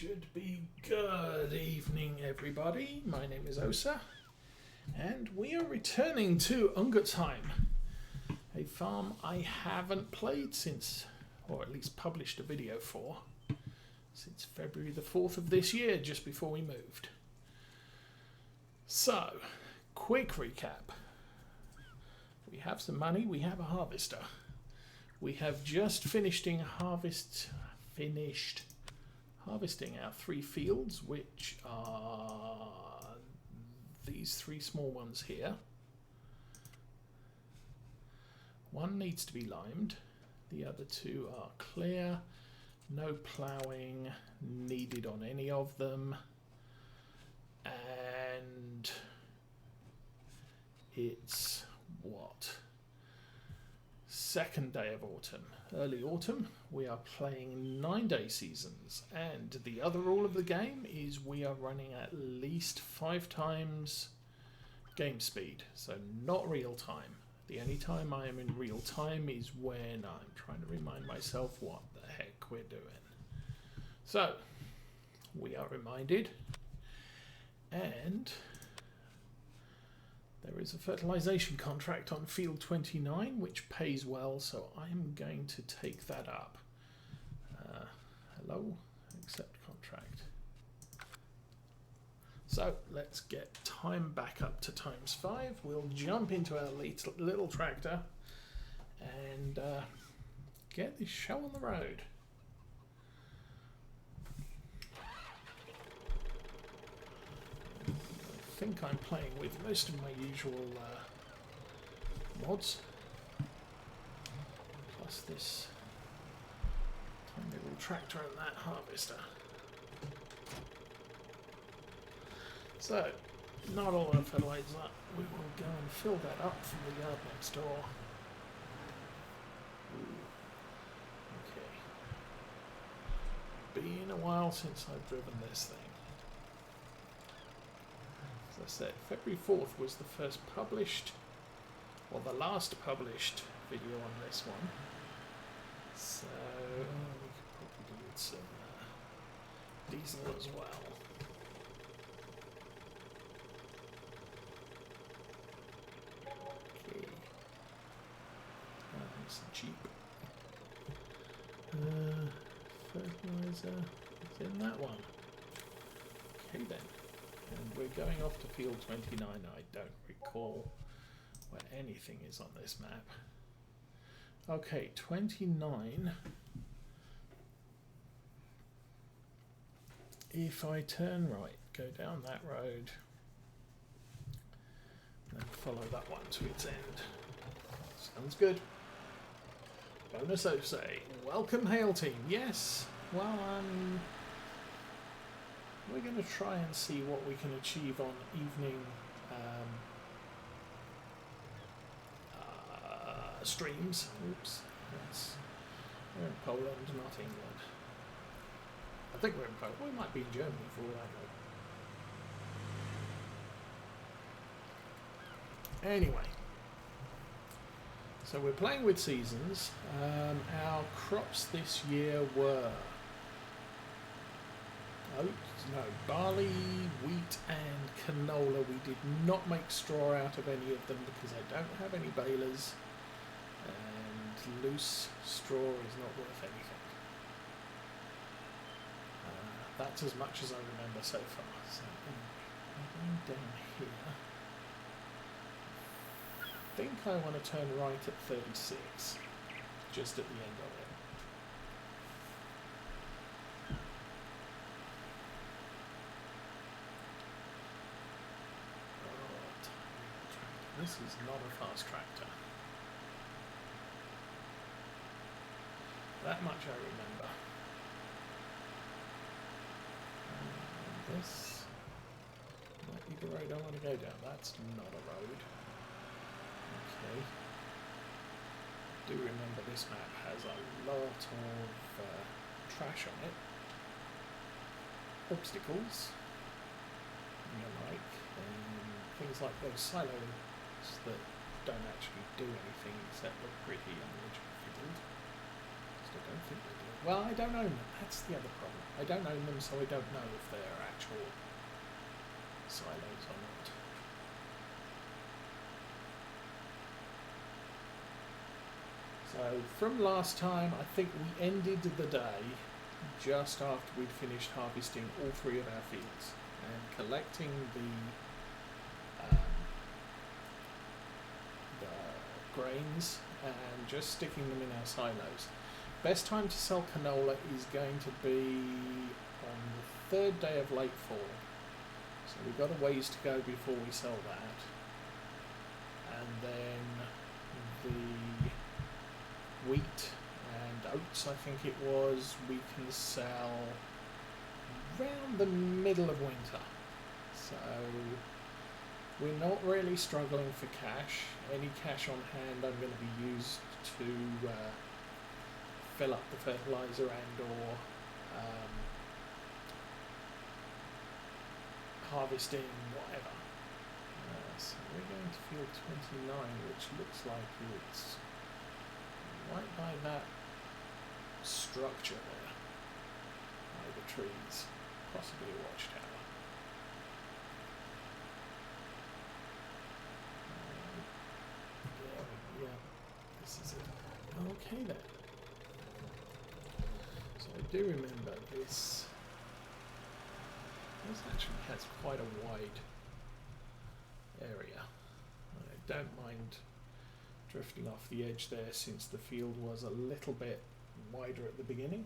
Should be good evening, everybody. My name is Osa, and we are returning to Ungetsheim, a farm I haven't played since, or at least published a video for, since February the 4th of this year, just before we moved. So, quick recap. We have some money, we have a harvester. We have just finished harvesting our 3 fields, which are these 3 small ones here. One needs to be limed, the other 2 are clear, no ploughing needed on any of them, and it's what? Second day of autumn, early autumn. We are playing 9-day seasons, and the other rule of the game is we are running at least 5 times game speed, so not real time. The only time I am in real time is when I'm trying to remind myself what the heck we're doing. So we are reminded, and there is a fertilization contract on field 29 which pays well, so I'm going to take that up. Hello, accept contract. So let's get time back up to ×5. We'll jump into our little tractor and get this show on the road. I think I'm playing with most of my usual mods, plus this tiny little tractor and that harvester. So, not a lot of fertilizer. We will go and fill that up from the yard next door. Ooh. Okay. Been a while since I've driven this thing. As I said, February 4th was the first published, or the last published video on this one. So we could probably do with some diesel as well. Okay. Nice and cheap. Fertilizer is in that one. Okay then. And we're going off to field 29. I don't recall where anything is on this map. Okay, 29. If I turn right, go down that road, and then follow that one to its end. Sounds good. Bonus Ose. Welcome, Hail Team. Yes. Well, we're going to try and see what we can achieve on evening streams. Oops, we're in Poland, not England. I think we're in Poland. We might be in Germany for all I know. Anyway, so we're playing with seasons. Our crops this year were oats, no, barley, wheat and canola. We did not make straw out of any of them because I don't have any balers, and loose straw is not worth anything. That's as much as I remember so far. So I'm going down here. I think I want to turn right at 36, just at the end of it. This is not a fast tractor. That much I remember. And this might be the road I want to go down. That's not a road. Okay. I do remember this map has a lot of trash on it. Obstacles. And the like. And things like those silos that don't actually do anything except look pretty on the edge of the field. So I don't think they do. Well, I don't own them. That's the other problem. I don't own them, so I don't know if they're actual silos or not. So from last time, I think we ended the day just after we'd finished harvesting all 3 of our fields and collecting the grains and just sticking them in our silos. Best time to sell canola is going to be on the 3rd day of late fall. So we've got a ways to go before we sell that. And then the wheat and oats, I think it was, we can sell around the middle of winter. So we're not really struggling for cash. Any cash on hand I'm going to be used to fill up the fertilizer and or harvesting, whatever. So we're going to field 29, which looks like it's right by that structure there, by the trees, possibly a watchtower. Yeah, this is it. Okay then. So I do remember this. This actually has quite a wide area. I don't mind drifting off the edge there since the field was a little bit wider at the beginning.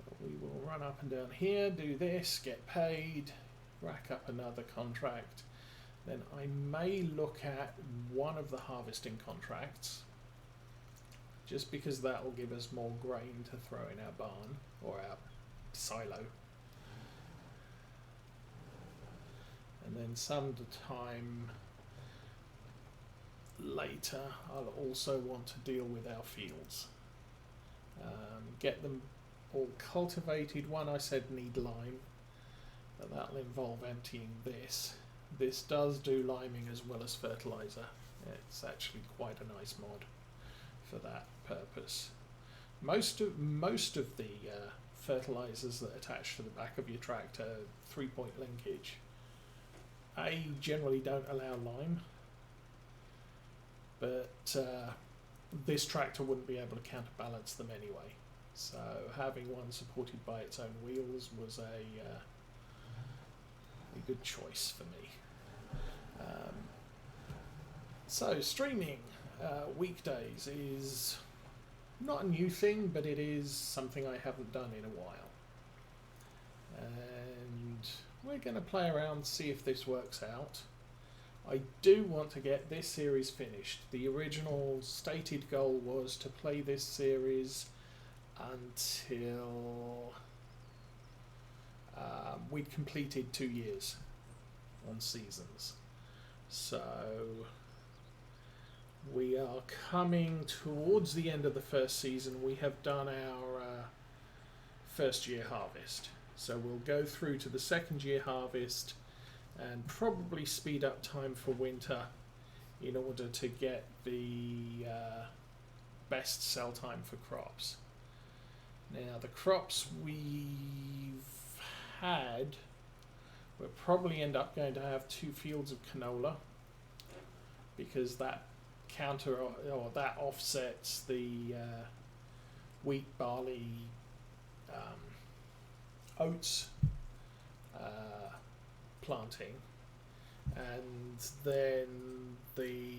But we will run up and down here, do this, get paid, rack up another contract. Then I may look at one of the harvesting contracts, just because that will give us more grain to throw in our barn or our silo. And then sometime later I'll also want to deal with our fields. Get them all cultivated. One I said need lime, but that'll involve emptying this. This does do liming as well as fertilizer. It's actually quite a nice mod for that purpose. Most of the fertilizers that attach to the back of your tractor, 3-point linkage, generally don't allow lime, but this tractor wouldn't be able to counterbalance them anyway. So having one supported by its own wheels was a good choice for me. So streaming weekdays is not a new thing, but it is something I haven't done in a while. And we're going to play around, see if this works out. I do want to get this series finished. The original stated goal was to play this series until we'd completed 2 years on seasons. So we are coming towards the end of the first season. We have done our first year harvest. So we'll go through to the second year harvest and probably speed up time for winter in order to get the best sell time for crops. Now the crops we've had, we'll probably end up going to have 2 fields of canola, because that that offsets the wheat, barley, oats planting, and then the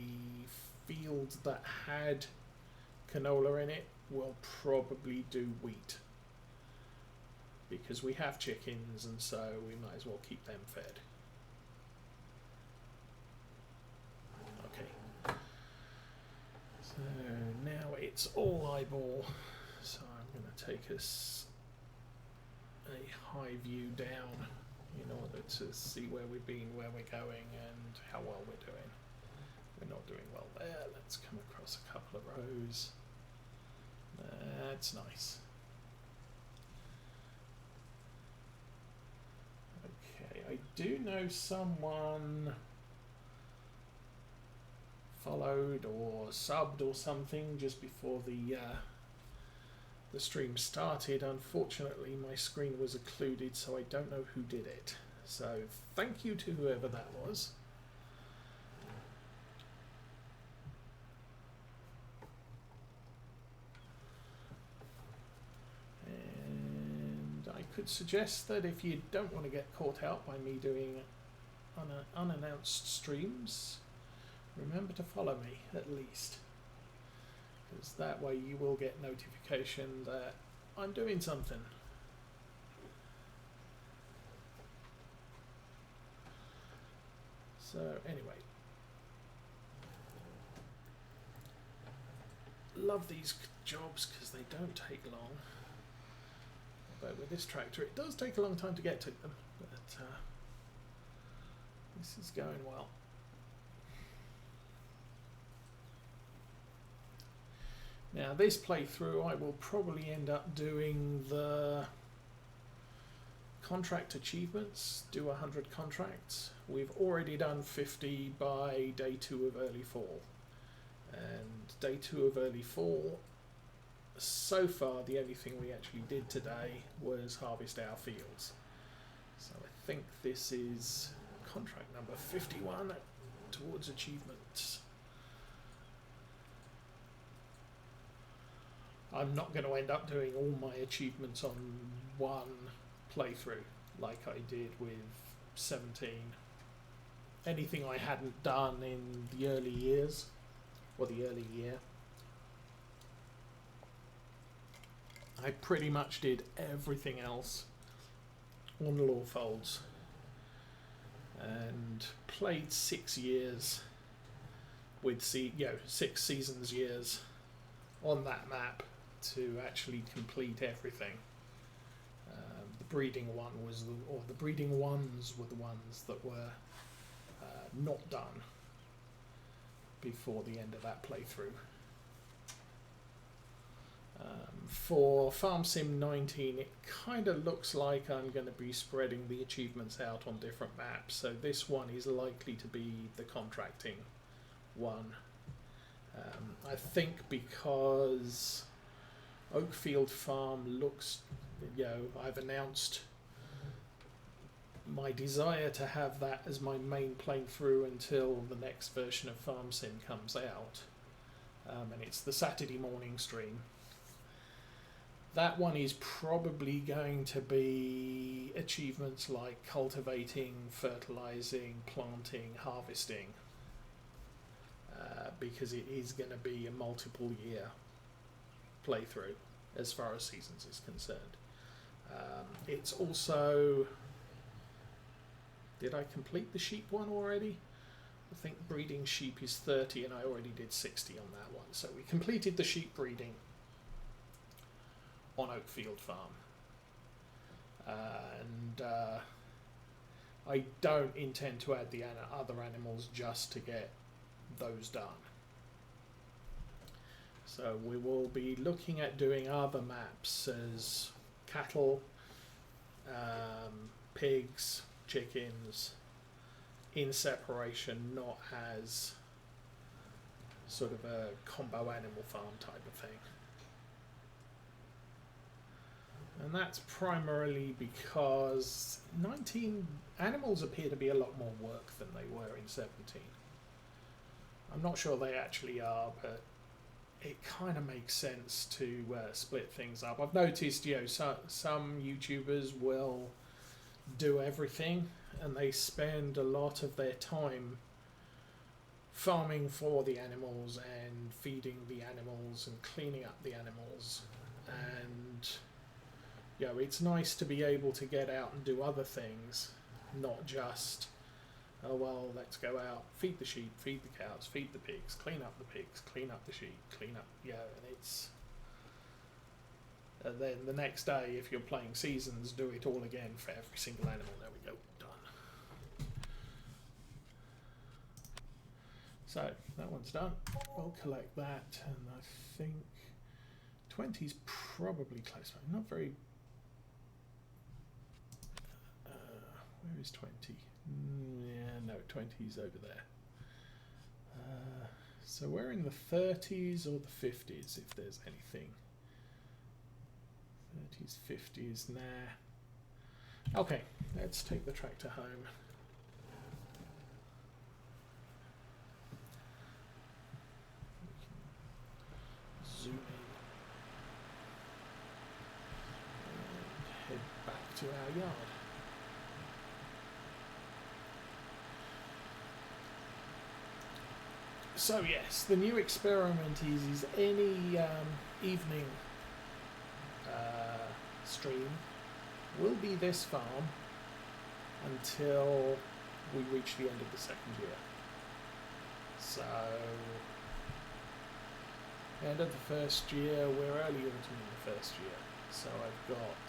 field that had canola in it will probably do wheat, because we have chickens and so we might as well keep them fed. Okay, so now it's all eyeball, so I'm going to take us a high view down in order to see where we've been, where we're going and how well we're doing. We're not doing well there. Let's come across a couple of rows. That's nice. Okay, I do know someone followed or subbed or something just before the stream started. Unfortunately, my screen was occluded, so I don't know who did it. So thank you to whoever that was. And I could suggest that if you don't want to get caught out by me doing unannounced streams, remember to follow me at least, because that way you will get notification that I'm doing something. So anyway, love these jobs because they don't take long, but with this tractor it does take a long time to get to them, but this is going well. Now this playthrough I will probably end up doing the contract achievements, do 100 contracts. We've already done 50 by day 2 of early fall, and day 2 of early fall, so far the only thing we actually did today was harvest our fields. So I think this is contract number 51 towards achievements. I'm not going to end up doing all my achievements on one playthrough like I did with 17. Anything I hadn't done in the early years, or the early year, I pretty much did everything else on Lawfolds, and played 6 years with 6 seasons years on that map to actually complete everything. The breeding one was, or the breeding ones were the ones that were not done before the end of that playthrough. For Farm Sim 19, it kind of looks like I'm going to be spreading the achievements out on different maps, so this one is likely to be the contracting one. I think because Oakfield Farm looks, I've announced my desire to have that as my main playthrough until the next version of Farm Sim comes out, and it's the Saturday morning stream. That one is probably going to be achievements like cultivating, fertilizing, planting, harvesting, because it is going to be a multiple year playthrough as far as seasons is concerned. It's also, did I complete the sheep one already? I think breeding sheep is 30 and I already did 60 on that one. So we completed the sheep breeding on Oakfield Farm. And I don't intend to add the other animals just to get those done. So we will be looking at doing other maps as cattle, pigs, chickens, in separation, not as sort of a combo animal farm type of thing. And that's primarily because 19 animals appear to be a lot more work than they were in 17. I'm not sure they actually are, but it kind of makes sense to split things up. I've noticed, some YouTubers will do everything and they spend a lot of their time farming for the animals and feeding the animals and cleaning up the animals, and it's nice to be able to get out and do other things, not just, oh well, let's go out, feed the sheep, feed the cows, feed the pigs, clean up the pigs, clean up the sheep, clean up, and it's, and then the next day, if you're playing seasons, do it all again for every single animal. There we go, done. So that one's done. We'll collect that, and I think 20's probably close. Not very. Where is 20? Yeah, no, 20's over there. So we're in the 30s or the 50s, if there's anything. 30s, 50s, nah. Okay, let's take the tractor home. Zoom in and head back to our yard. So yes, the new experiment is any evening stream will be this farm until we reach the end of the second year. So end of the first year, we're early autumn in the first year. So I've got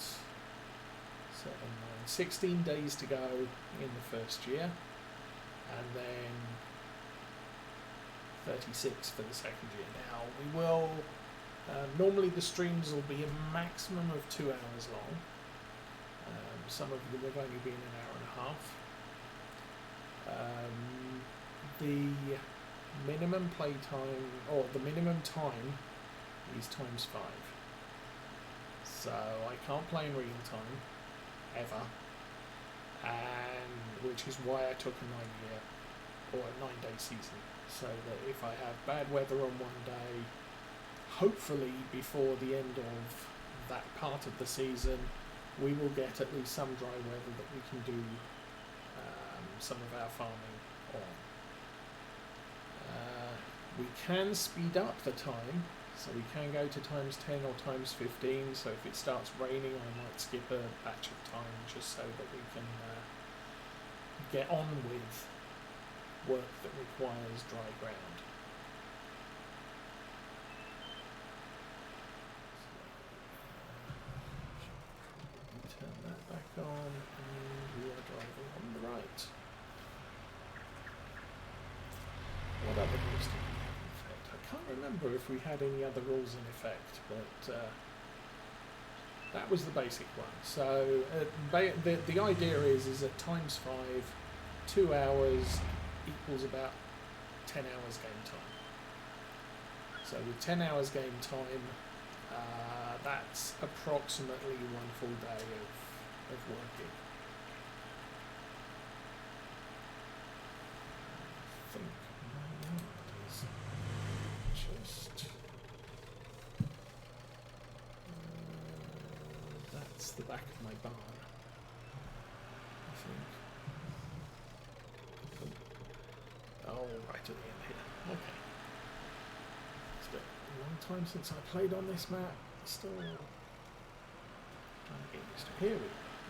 7, 9, 16 days to go in the first year, and then 36 for the second year. Now we will normally the streams will be a maximum of 2 hours long. Some of them have only been an hour and a half. The minimum play time, or the minimum time, is ×5. So I can't play in real time ever, and which is why I took a 9-year or a 9-day season, so that if I have bad weather on one day, hopefully before the end of that part of the season, we will get at least some dry weather that we can do some of our farming on. We can speed up the time, so we can go to ×10 or ×15, so if it starts raining I might skip a batch of time just so that we can get on with work that requires dry ground. So, turn that back on, and we are driving on the right. What other rules did we have in effect? I can't remember if we had any other rules in effect, but that was the basic one. So the idea is that ×5, 2 hours equals about 10 hours game time. So with 10 hours game time, that's approximately 1 full day of working. I think my yard is just that's the back of my barn, I think. Oh, right at the end here. Okay. It's been a long time since I played on this map. Still trying to get used to. Here we go.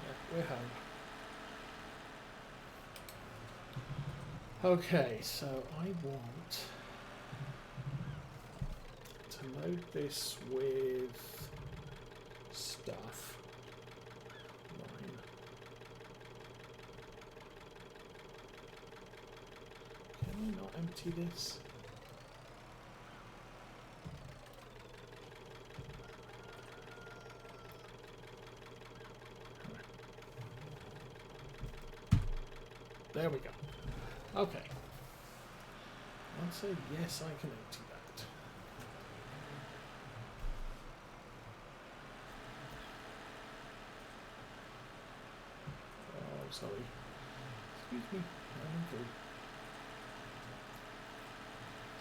Yeah, we're home. Okay, so I want to load this with stuff. Can I not empty this? There we go. Okay. I'll say yes, I can empty that. Oh, sorry. Excuse me. I'm through.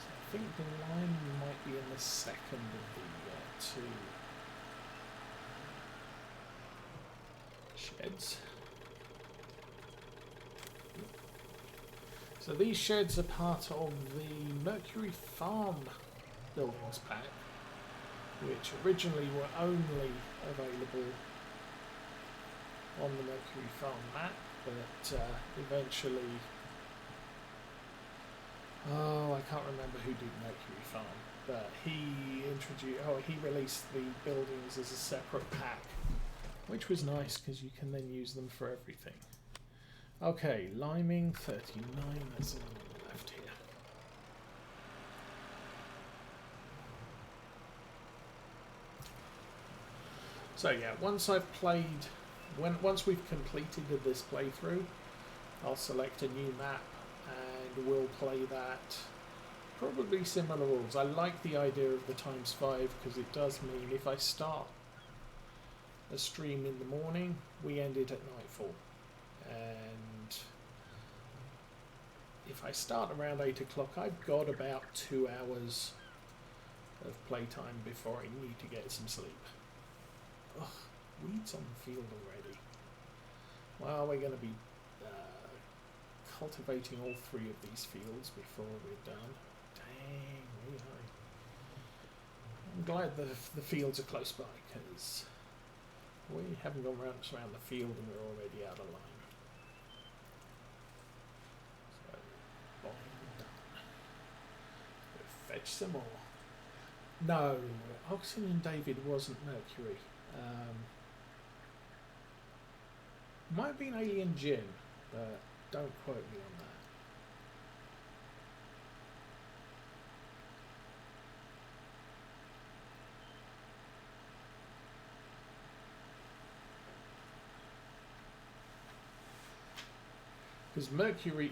So I think the line might be in the second of the 2 sheds. So these sheds are part of the Mercury Farm buildings pack, which originally were only available on the Mercury Farm map, but eventually, I can't remember who did Mercury Farm, but he released the buildings as a separate pack, which was nice because you can then use them for everything. Okay, liming 39, that's the one on the left here. So yeah, once we've completed this playthrough, I'll select a new map and we'll play that Probably similar rules. I like the idea of the ×5 because it does mean if I start a stream in the morning, we end it at nightfall. And if I start around 8 o'clock, I've got about 2 hours of playtime before I need to get some sleep. Ugh, weeds on the field already. Well, we're going to be cultivating all 3 of these fields before we're done. Dang, really high. I'm glad the fields are close by because we haven't gone round the field and we're already out of line. So, done. We'll fetch some more. No, Oxen and David wasn't Mercury. Might have been Alien Jim, but don't quote me on that. Because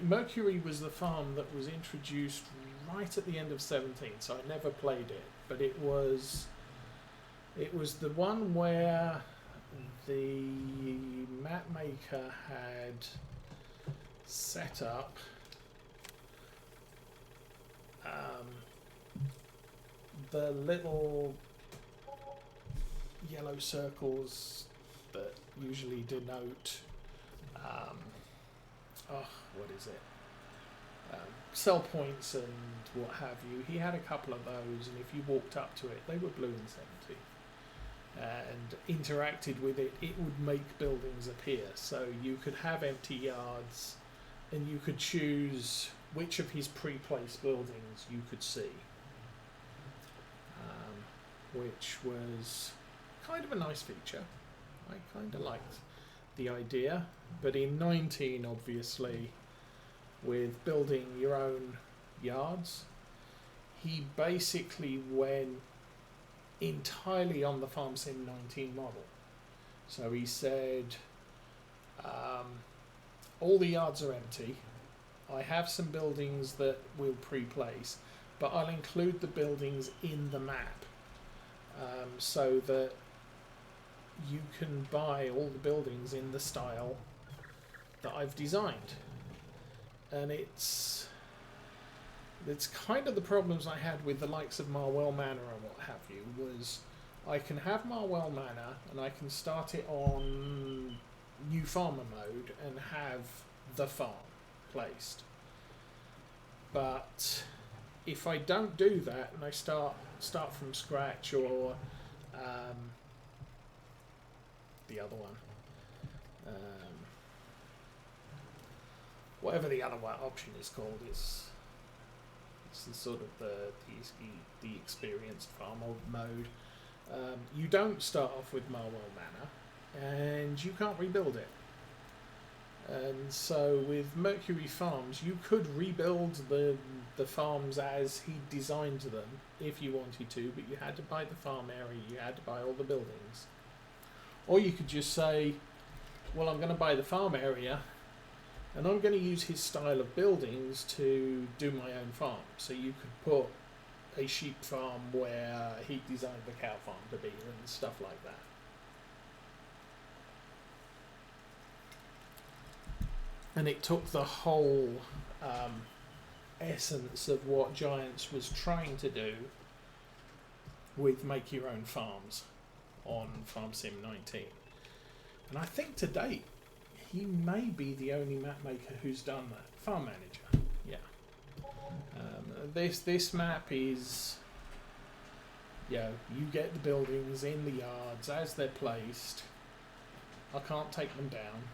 Mercury was the farm that was introduced right at the end of 17, so I never played it. But it was the one where the map maker had set up the little yellow circles that usually denote what is it? Sell points and what have you. He had a couple of those, and if you walked up to it, they were blue in 70. And interacted with it, it would make buildings appear. So you could have empty yards, and you could choose which of his pre-placed buildings you could see, which was kind of a nice feature. I kind of liked the idea, but in 19, obviously, with building your own yards, he basically went entirely on the Farm Sim 19 model. So he said, all the yards are empty. I have some buildings that we'll pre-place, but I'll include the buildings in the map so that you can buy all the buildings in the style that I've designed. And it's kind of the problems I had with the likes of Marwell Manor and what have you, was I can have Marwell Manor and I can start it on new farmer mode and have the farm placed. But if I don't do that and I start from scratch, or the other one, whatever the other one option is called, it's the sort of the experienced farmer mode. You don't start off with Marwell Manor, and you can't rebuild it. And so with Mercury Farms, you could rebuild the farms as he designed them if you wanted to, but you had to buy the farm area, you had to buy all the buildings. Or you could just say, well, I'm going to buy the farm area, and I'm going to use his style of buildings to do my own farm. So you could put a sheep farm where he designed the cow farm to be, and stuff like that. And it took the whole essence of what Giants was trying to do with make your own farms on Farm Sim 19. And I think to date, he may be the only map maker who's done that. Farm Manager, yeah. This map is, you get the buildings in the yards as they're placed. I can't take them down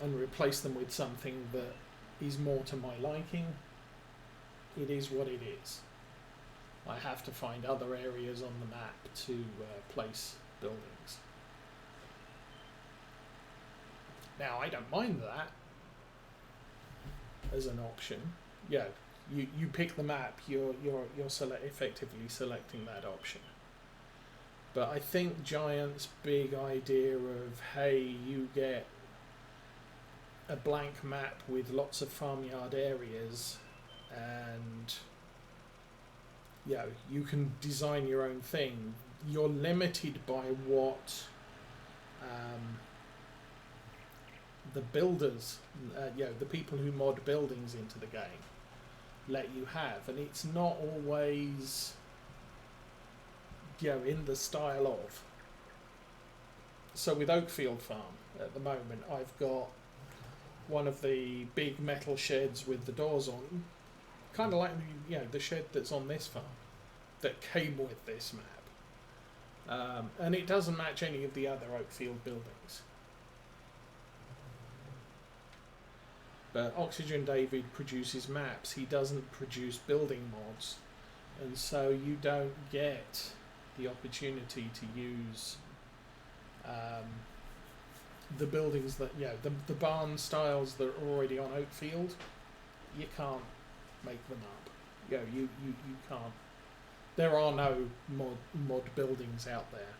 and replace them with something that is more to my liking. It is what it is. I have to find other areas on the map to place buildings. Now, I don't mind that as an option. Yeah, you pick the map, you're effectively selecting that option. But I think Giant's big idea of, hey, you get a blank map with lots of farmyard areas and you can design your own thing. You're limited by what the builders, the people who mod buildings into the game let you have, and it's not always in the style of. So with Oakfield Farm at the moment, I've got one of the big metal sheds with the doors on, kind of like the shed that's on this farm that came with this map, and it doesn't match any of the other Oakfield buildings. But Oxygen David produces maps, he doesn't produce building mods, and so you don't get the opportunity to use the buildings that the barn styles that are already on Oakfield. You can't make them up. You can't. There are no mod buildings out there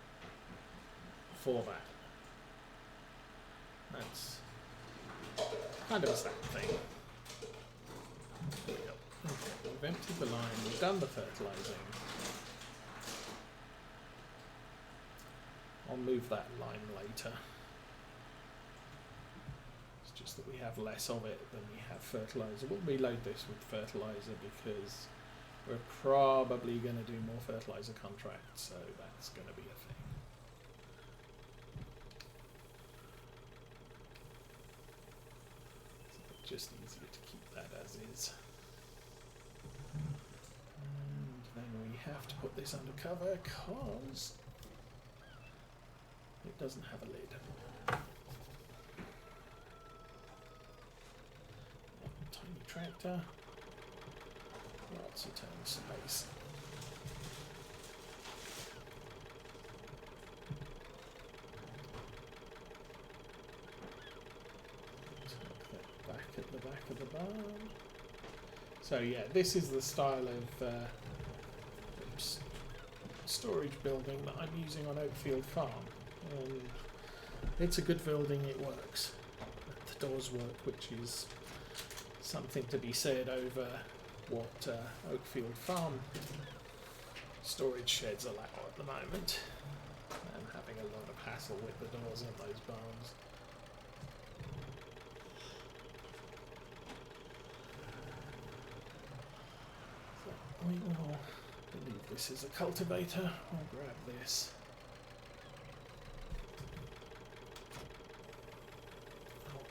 for that. That's kind of a sad thing. Okay, we've emptied the line, we've done the fertilising. I'll move that line later. It's just that we have less of it than we have fertiliser. We'll reload this with fertiliser because we're probably going to do more fertiliser contracts, so that's going to be a thing. It's just easier to keep that as is. And then we have to put this under cover because it doesn't have a lid. Tiny tractor. Lots of turn space. Take that back at the back of the barn. So this is the style of storage building that I'm using on Oakfield Farm. It's a good building, it works. The doors work, which is something to be said over what Oakfield Farm storage sheds allow at the moment. I'm having a lot of hassle with the doors in those barns. So we will believe this is a cultivator. I'll grab this.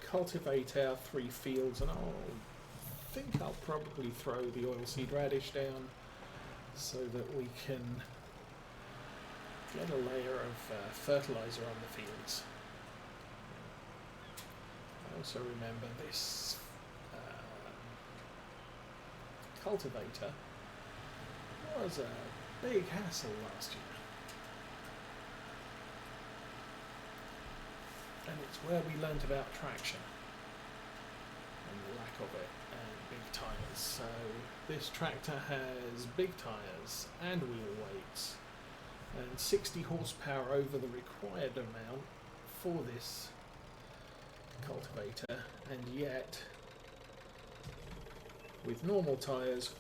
Cultivate our 3 fields, and I'll probably throw the oilseed radish down so that we can get a layer of fertiliser on the fields. I also remember this cultivator was a big hassle last year. And it's where we learnt about traction and the lack of it, and big tyres. So this tractor has big tyres and wheel weights and 60 horsepower over the required amount for this cultivator, and yet with normal tyres